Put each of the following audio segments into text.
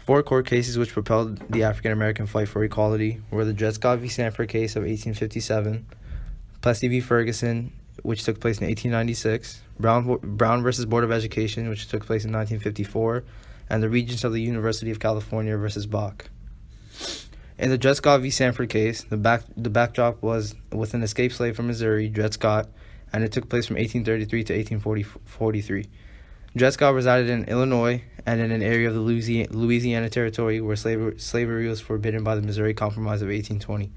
Four court cases which propelled the African American fight for equality were the Dred Scott v. Sanford case of 1857, Plessy v. Ferguson, which took place in 1896, Brown versus Board of Education, which took place in 1954, and the Regents of the University of California versus Bach. In the Dred Scott v. Sanford case, the backdrop was with an escaped slave from Missouri, Dred Scott, and it took place from 1833 to 1843. Dred Scott resided in Illinois and in an area of the Louisiana Territory where slavery was forbidden by the Missouri Compromise of 1820.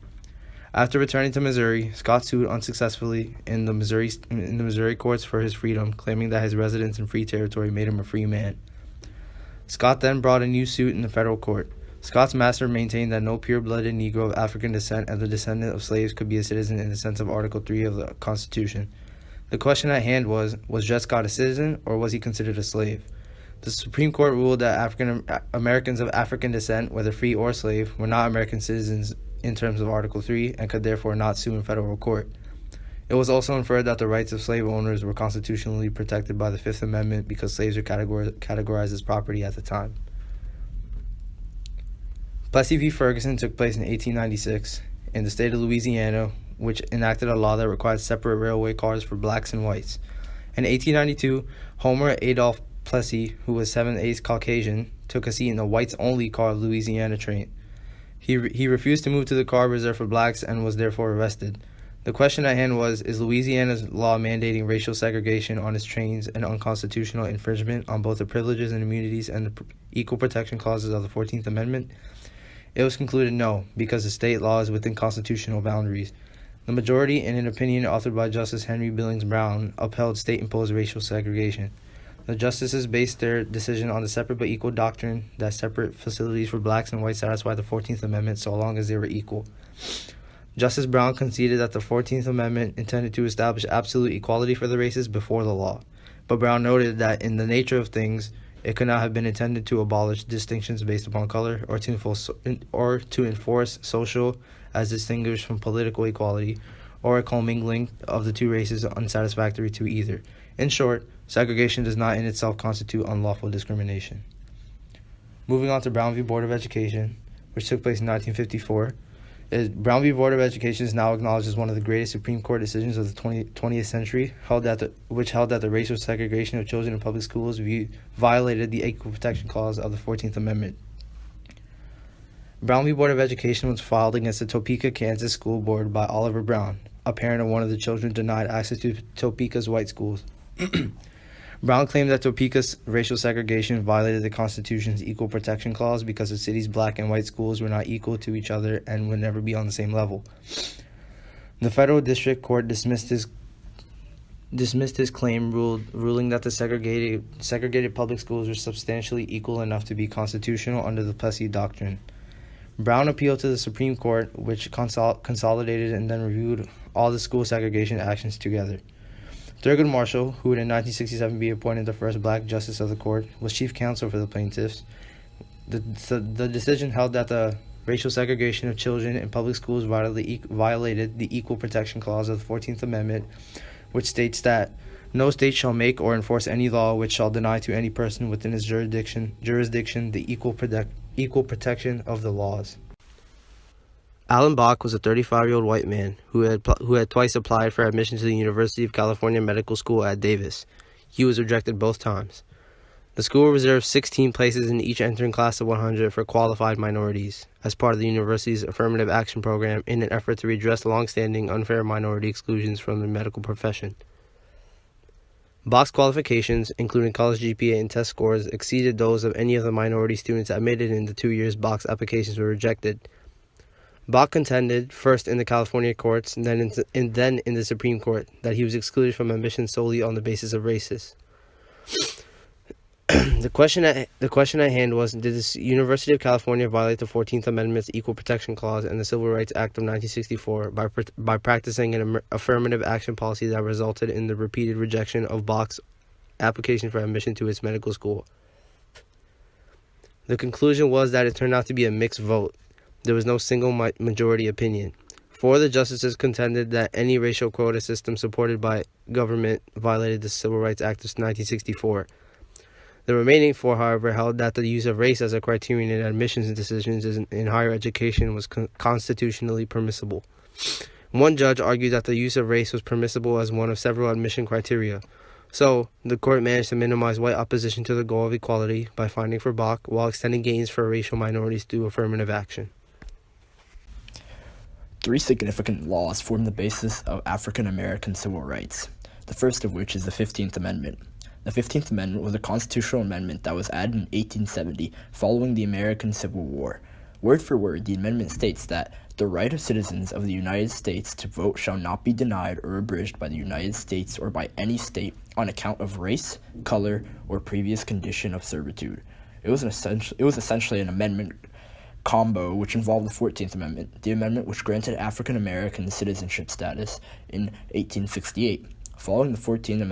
After returning to Missouri, Scott sued unsuccessfully in the Missouri courts for his freedom, claiming that his residence in free territory made him a free man. Scott then brought a new suit in the federal court. Scott's master maintained that no pure-blooded Negro of African descent and the descendant of slaves could be a citizen in the sense of Article 3 of the Constitution. The question at hand was Dred Scott a citizen, or was he considered a slave? The Supreme Court ruled that African Americans of African descent, whether free or slave, were not American citizens in terms of Article 3 and could therefore not sue in federal court. It was also inferred that the rights of slave owners were constitutionally protected by the Fifth Amendment because slaves were categorized as property at the time. Plessy v. Ferguson took place in 1896 in the state of Louisiana, which enacted a law that required separate railway cars for blacks and whites. In 1892, Homer Adolph Plessy, who was 7/8 Caucasian, took a seat in the whites-only car Louisiana train. He refused to move to the car reserved for blacks and was therefore arrested. The question at hand was, is Louisiana's law mandating racial segregation on its trains an unconstitutional infringement on both the privileges and immunities and the equal protection clauses of the 14th Amendment? It was concluded no, because the state law is within constitutional boundaries. The majority, in an opinion authored by Justice Henry Billings Brown, upheld state-imposed racial segregation. The justices based their decision on the separate but equal doctrine that separate facilities for blacks and whites satisfy the 14th Amendment so long as they were equal. Justice Brown conceded that the 14th Amendment intended to establish absolute equality for the races before the law, but Brown noted that in the nature of things, it could not have been intended to abolish distinctions based upon color or to enforce social as distinguished from political equality, or a commingling of the two races unsatisfactory to either. In short, segregation does not in itself constitute unlawful discrimination. Moving on to Brown v. Board of Education, which took place in 1954. Brown v. Board of Education is now acknowledged as one of the greatest Supreme Court decisions of the 20th century, which held that the racial segregation of children in public schools violated the Equal Protection Clause of the 14th Amendment. Brown v. Board of Education was filed against the Topeka, Kansas School Board by Oliver Brown, a parent of one of the children denied access to Topeka's white schools. Brown claimed that Topeka's racial segregation violated the Constitution's Equal Protection Clause because the city's black and white schools were not equal to each other and would never be on the same level. The federal district court dismissed his claim, ruling that the segregated public schools were substantially equal enough to be constitutional under the Plessy Doctrine. Brown appealed to the Supreme Court, which consolidated and then reviewed all the school segregation actions together. Thurgood Marshall, who would in 1967 be appointed the first black justice of the court, was chief counsel for the plaintiffs. The decision held that the racial segregation of children in public schools violated the Equal Protection Clause of the 14th Amendment, which states that no state shall make or enforce any law which shall deny to any person within its jurisdiction the equal protection of the laws. Alan Bach was a 35-year-old white man who had twice applied for admission to the University of California Medical School at Davis. He was rejected both times. The school reserved 16 places in each entering class of 100 for qualified minorities as part of the university's affirmative action program in an effort to redress long-standing unfair minority exclusions from the medical profession. Bach's qualifications, including college GPA and test scores, exceeded those of any of the minority students admitted in the 2 years Bach's applications were rejected. Bach contended, first in the California courts and then in the Supreme Court, that he was excluded from admission solely on the basis of races. The question at hand was, did the University of California violate the 14th Amendment's Equal Protection Clause and the Civil Rights Act of 1964 by practicing an affirmative action policy that resulted in the repeated rejection of Bach's application for admission to its medical school? The conclusion was that it turned out to be a mixed vote. There was no single majority opinion. Four of the justices contended that any racial quota system supported by government violated the Civil Rights Act of 1964. The remaining 4, however, held that the use of race as a criterion in admissions decisions in higher education was constitutionally permissible. One judge argued that the use of race was permissible as one of several admission criteria. So, the court managed to minimize white opposition to the goal of equality by finding for Bach, while extending gains for racial minorities through affirmative action. 3 significant laws form the basis of African American civil rights, the first of which is the 15th Amendment. The 15th Amendment was a constitutional amendment that was added in 1870 following the American Civil War. Word for word, the amendment states that the right of citizens of the United States to vote shall not be denied or abridged by the United States or by any state on account of race, color, or previous condition of servitude. It was essentially an amendment combo which involved the 14th Amendment, the amendment which granted African American citizenship status in 1868. Following the 14th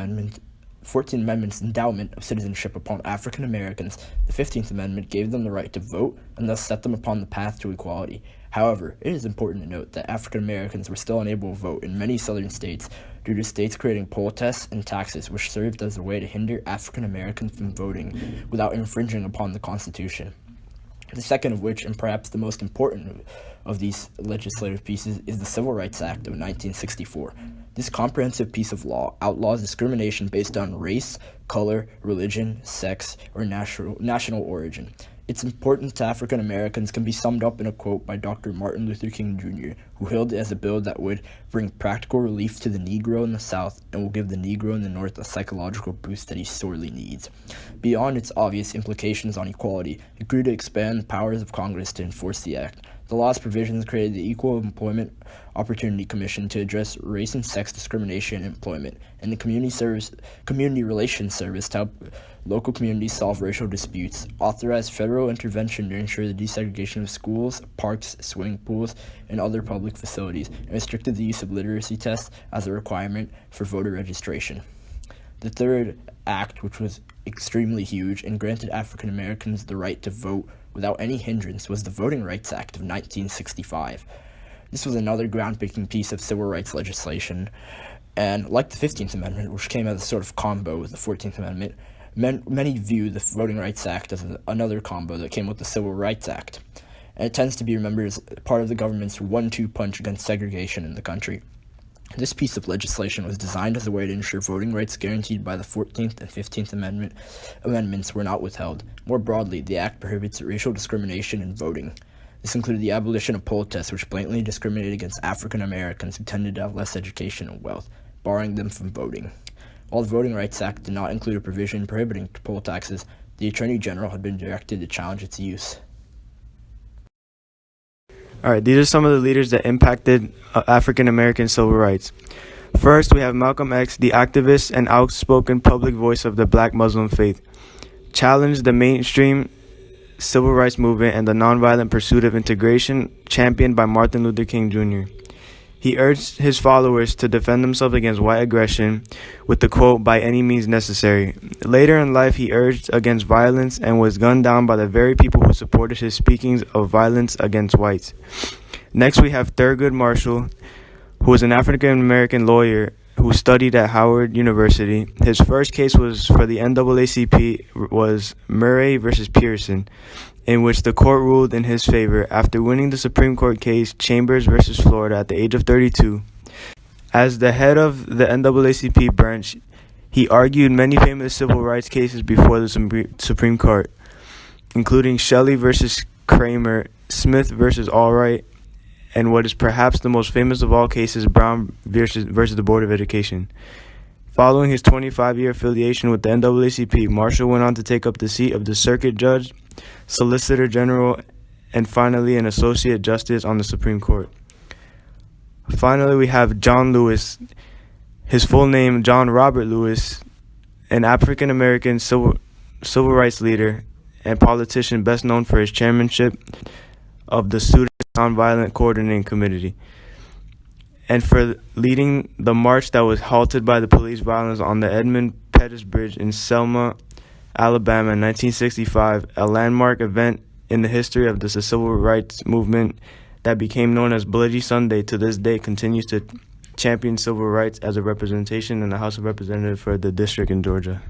Amendment's endowment of citizenship upon African Americans, the 15th Amendment gave them the right to vote and thus set them upon the path to equality. However, it is important to note that African Americans were still unable to vote in many southern states due to states creating poll tests and taxes, which served as a way to hinder African Americans from voting without infringing upon the Constitution. The second of which, and perhaps the most important of these legislative pieces, is the Civil Rights Act of 1964. This comprehensive piece of law outlaws discrimination based on race, color, religion, sex, or national origin. Its importance to African Americans can be summed up in a quote by Dr. Martin Luther King Jr., who hailed it as a bill that would bring practical relief to the Negro in the South and will give the Negro in the North a psychological boost that he sorely needs. Beyond its obvious implications on equality, it grew to expand the powers of Congress to enforce the act. The law's provisions created the Equal Employment Opportunity Commission to address race and sex discrimination in employment, and the Community Relations Service to help local communities solve racial disputes, authorized federal intervention to ensure the desegregation of schools, parks, swimming pools, and other public facilities, and restricted the use of literacy tests as a requirement for voter registration. The third act, which was extremely huge and granted African Americans the right to vote without any hindrance, was the Voting Rights Act of 1965. This was another groundbreaking piece of civil rights legislation, and like the 15th Amendment, which came as a sort of combo with the 14th Amendment, many view the Voting Rights Act as another combo that came with the Civil Rights Act, and it tends to be remembered as part of the government's 1-2 punch against segregation in the country. This piece of legislation was designed as a way to ensure voting rights guaranteed by the 14th and 15th Amendments were not withheld. More broadly, the Act prohibits racial discrimination in voting. This included the abolition of poll tests, which blatantly discriminated against African Americans who tended to have less education and wealth, barring them from voting. While the Voting Rights Act did not include a provision prohibiting poll taxes, the Attorney General had been directed to challenge its use. All right, these are some of the leaders that impacted African American civil rights. First, we have Malcolm X, the activist and outspoken public voice of the Black Muslim faith, challenged the mainstream civil rights movement and the nonviolent pursuit of integration championed by Martin Luther King Jr. He urged his followers to defend themselves against white aggression with the quote, "by any means necessary." Later in life, he urged against violence and was gunned down by the very people who supported his speakings of violence against whites. Next, we have Thurgood Marshall, who was an African-American lawyer who studied at Howard University. His first case was for the NAACP was Murray versus Pearson, in which the court ruled in his favor after winning the Supreme Court case Chambers versus Florida at the age of 32. As the head of the NAACP branch, he argued many famous civil rights cases before the Supreme Court, including Shelley versus Kramer, Smith versus Allwright, and what is perhaps the most famous of all cases, Brown versus the Board of Education. Following his 25-year affiliation with the NAACP, Marshall went on to take up the seat of the Circuit Judge, Solicitor General, and finally an Associate Justice on the Supreme Court. Finally, we have John Lewis, his full name John Robert Lewis, an African-American civil rights leader and politician best known for his chairmanship of the Student Nonviolent Coordinating Committee, and for leading the march that was halted by the police violence on the Edmund Pettus Bridge in Selma, Alabama in 1965, a landmark event in the history of the civil rights movement that became known as Bloody Sunday. To this day continues to champion civil rights as a representation in the House of Representatives for the district in Georgia.